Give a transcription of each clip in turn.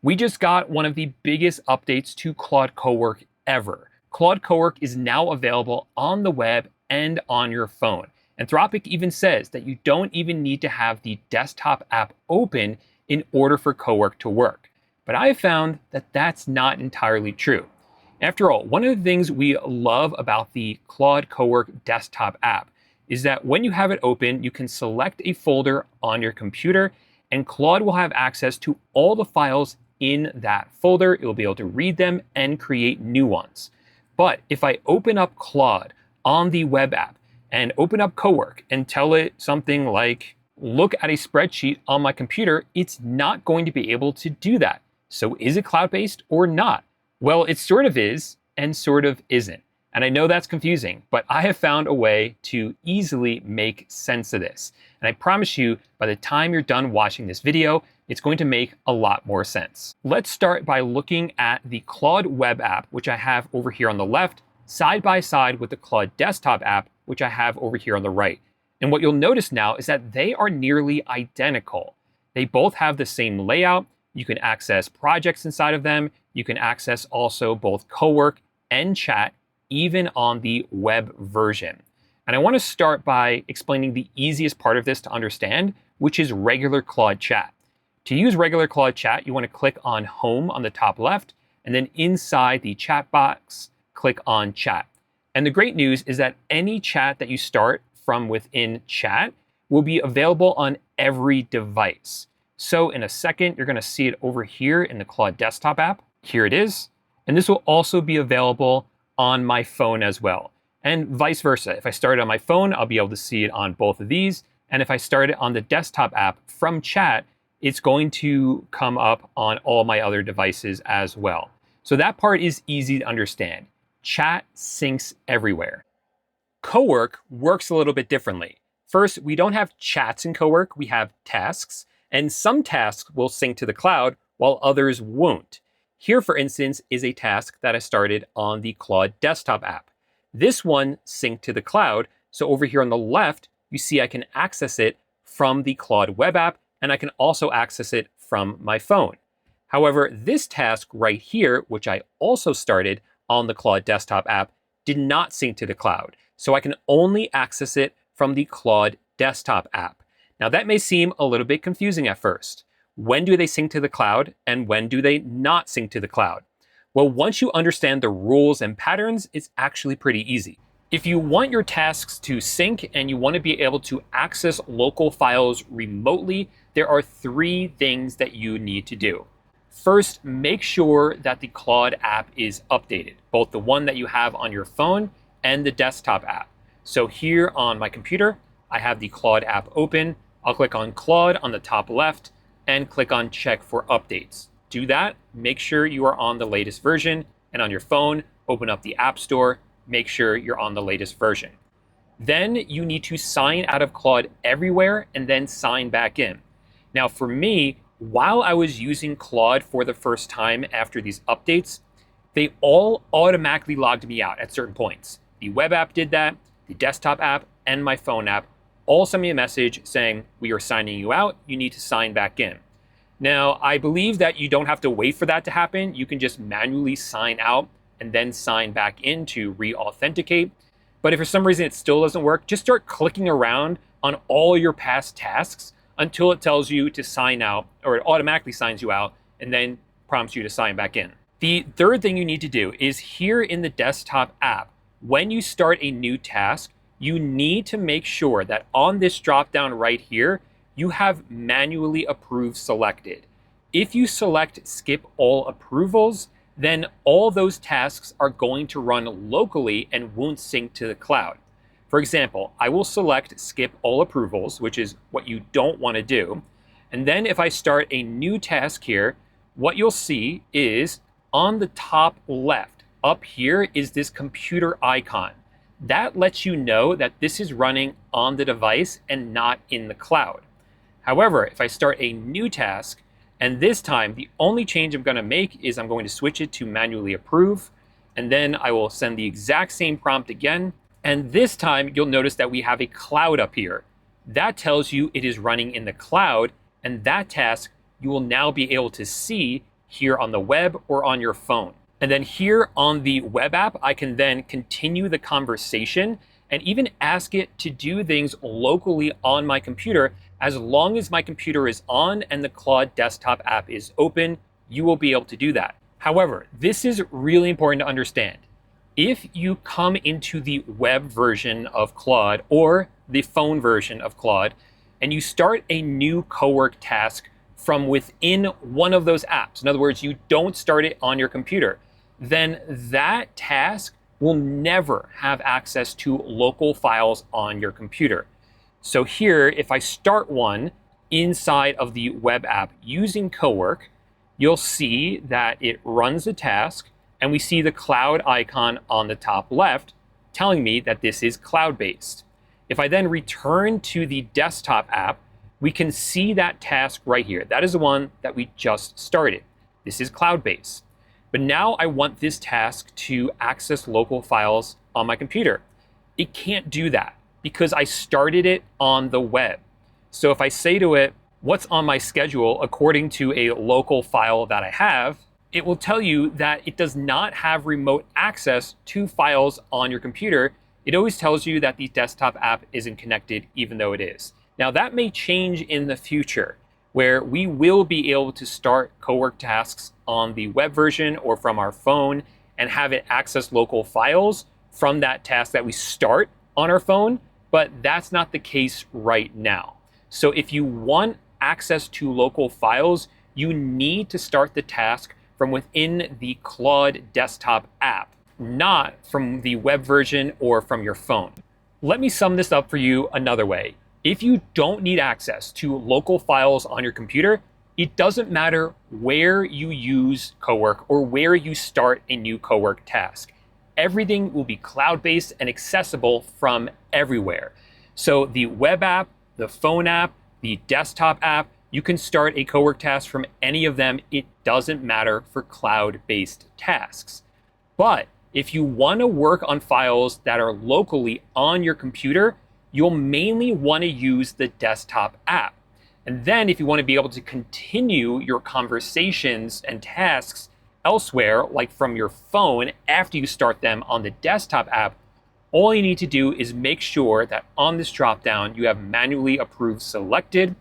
We just got one of the biggest updates to Claude Cowork ever. Claude Cowork is now available on the web and on your phone. Anthropic even says that you don't even need to have the desktop app open in order for Cowork to work. But I have found that that's not entirely true. After all, one of the things we love about the Claude Cowork desktop app is that when you have it open, you can select a folder on your computer and Claude will have access to all the files in that folder. It will be able to read them and create new ones. But if I open up Claude on the web app and open up Cowork and tell it something like, look at a spreadsheet on my computer, it's not going to be able to do that. So is it cloud-based or not? Well, it sort of is and sort of isn't. And I know that's confusing, but I have found a way to easily make sense of this. And I promise you, by the time you're done watching this video, it's going to make a lot more sense. Let's start by looking at the Claude Web app, which I have over here on the left, side by side with the Claude Desktop app, which I have over here on the right. And what you'll notice now is that they are nearly identical. They both have the same layout. You can access projects inside of them. You can access also both Cowork and chat, even on the web version. And I want to start by explaining the easiest part of this to understand, which is regular Claude Chat. To use regular Claude Chat, you want to click on Home on the top left, and then inside the chat box, click on Chat. And the great news is that any chat that you start from within chat will be available on every device. So in a second, you're going to see it over here in the Claude Desktop app. Here it is. And this will also be available on my phone as well. And vice versa. If I start it on my phone, I'll be able to see it on both of these. And if I start it on the desktop app from chat, it's going to come up on all my other devices as well. So that part is easy to understand. Chat syncs everywhere. Cowork works a little bit differently. First, we don't have chats in Cowork, we have tasks. And some tasks will sync to the cloud while others won't. Here, for instance, is a task that I started on the Claude Desktop app. This one synced to the cloud. So over here on the left, you see I can access it from the Claude Web app, and I can also access it from my phone. However, this task right here, which I also started on the Claude Desktop app, did not sync to the cloud. So I can only access it from the Claude Desktop app. Now that may seem a little bit confusing at first. When do they sync to the cloud and when do they not sync to the cloud? Well, once you understand the rules and patterns, it's actually pretty easy. If you want your tasks to sync and you want to be able to access local files remotely, there are three things that you need to do. First, make sure that the Claude app is updated, both the one that you have on your phone and the desktop app. So here on my computer, I have the Claude app open. I'll click on Claude on the top left and click on Check for Updates. Do that, make sure you are on the latest version, and on your phone, open up the App Store, make sure you're on the latest version. Then you need to sign out of Claude everywhere and then sign back in. Now for me, while I was using Claude for the first time after these updates, they all automatically logged me out at certain points. The web app did that, the desktop app, and my phone app all sent me a message saying, we are signing you out, you need to sign back in. Now, I believe that you don't have to wait for that to happen. You can just manually sign out and then sign back in to re-authenticate. But if for some reason it still doesn't work, just start clicking around on all your past tasks until it tells you to sign out, or it automatically signs you out and then prompts you to sign back in. The third thing you need to do is here in the desktop app, when you start a new task, you need to make sure that on this drop-down right here, you have manually approved selected. If you select skip all approvals, then all those tasks are going to run locally and won't sync to the cloud. For example, I will select skip all approvals, which is what you don't want to do. And then if I start a new task here, what you'll see is on the top left, up here is this computer icon. That lets you know that this is running on the device and not in the cloud. However, if I start a new task, and this time the only change I'm going to make is I'm going to switch it to manually approve, and then I will send the exact same prompt again. And this time you'll notice that we have a cloud up here. That tells you it is running in the cloud, and that task you will now be able to see here on the web or on your phone. And then here on the web app, I can then continue the conversation and even ask it to do things locally on my computer. As long as my computer is on and the Claude desktop app is open, you will be able to do that. However, this is really important to understand. If you come into the web version of Claude or the phone version of Claude, and you start a new Cowork task from within one of those apps, in other words, you don't start it on your computer, then that task will never have access to local files on your computer. So here, if I start one inside of the web app using Cowork, you'll see that it runs the task, and we see the cloud icon on the top left telling me that this is cloud-based. If I then return to the desktop app, we can see that task right here. That is the one that we just started. This is cloud-based. But now I want this task to access local files on my computer. It can't do that because I started it on the web. So if I say to it, what's on my schedule according to a local file that I have, it will tell you that it does not have remote access to files on your computer. It always tells you that the desktop app isn't connected, even though it is. Now that may change in the future, where we will be able to start Cowork tasks on the web version or from our phone and have it access local files from that task that we start on our phone, but that's not the case right now. So if you want access to local files, you need to start the task from within the Claude desktop app, not from the web version or from your phone. Let me sum this up for you another way. If you don't need access to local files on your computer, it doesn't matter where you use Cowork or where you start a new Cowork task. Everything will be cloud-based and accessible from everywhere. So the web app, the phone app, the desktop app, you can start a Cowork task from any of them. It doesn't matter for cloud-based tasks. But if you want to work on files that are locally on your computer, you'll mainly want to use the desktop app. And then if you want to be able to continue your conversations and tasks elsewhere, like from your phone after you start them on the desktop app, all you need to do is make sure that on this dropdown you have manually approved selected,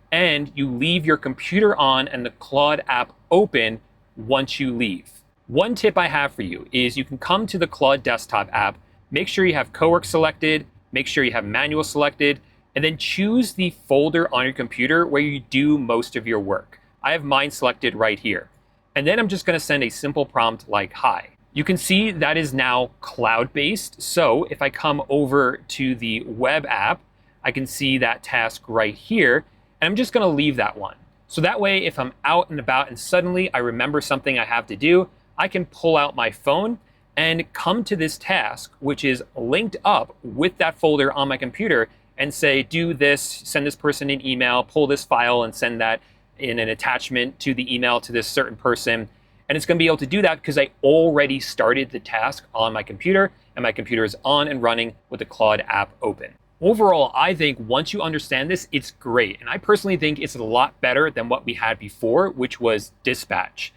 and you leave your computer on and the Claude app open once you leave. One tip I have for you is you can come to the Claude desktop app, make sure you have Cowork selected, make sure you have manual selected, and then choose the folder on your computer where you do most of your work. I have mine selected right here. And then I'm just going to send a simple prompt like hi. You can see that is now cloud-based. So if I come over to the web app, I can see that task right here. And I'm just going to leave that one. So that way, if I'm out and about and suddenly I remember something I have to do, I can pull out my phone and come to this task, which is linked up with that folder on my computer, and say, do this, send this person an email, pull this file and send that in an attachment to the email to this certain person. And it's going to be able to do that because I already started the task on my computer, and my computer is on and running with the Claude app open. Overall, I think once you understand this, it's great. And I personally think it's a lot better than what we had before, which was Dispatch.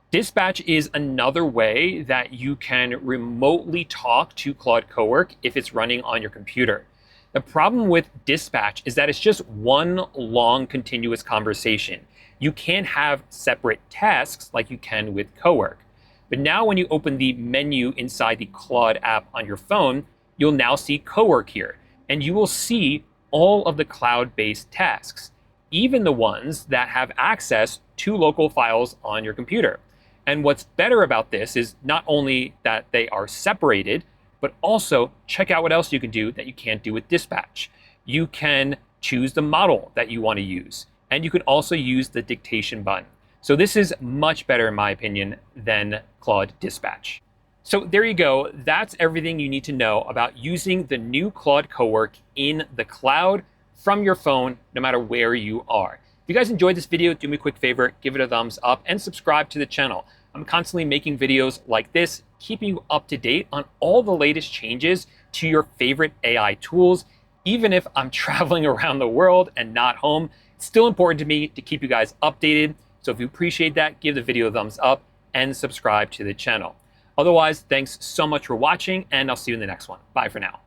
Dispatch is another way that you can remotely talk to Claude Cowork if it's running on your computer. The problem with Dispatch is that it's just one long continuous conversation. You can't have separate tasks like you can with Cowork. But now when you open the menu inside the Claude app on your phone, you'll now see Cowork here. And you will see all of the cloud-based tasks, even the ones that have access to local files on your computer. And what's better about this is not only that they are separated, but also check out what else you can do that you can't do with Dispatch. You can choose the model that you want to use, and you can also use the dictation button. So this is much better, in my opinion, than Claude Dispatch. So there you go. That's everything you need to know about using the new Claude Cowork in the cloud from your phone, no matter where you are. If you guys enjoyed this video, do me a quick favor, give it a thumbs up and subscribe to the channel. I'm constantly making videos like this, keeping you up to date on all the latest changes to your favorite AI tools. Even if I'm traveling around the world and not home, it's still important to me to keep you guys updated. So if you appreciate that, give the video a thumbs up and subscribe to the channel. Otherwise, thanks so much for watching, and I'll see you in the next one. Bye for now.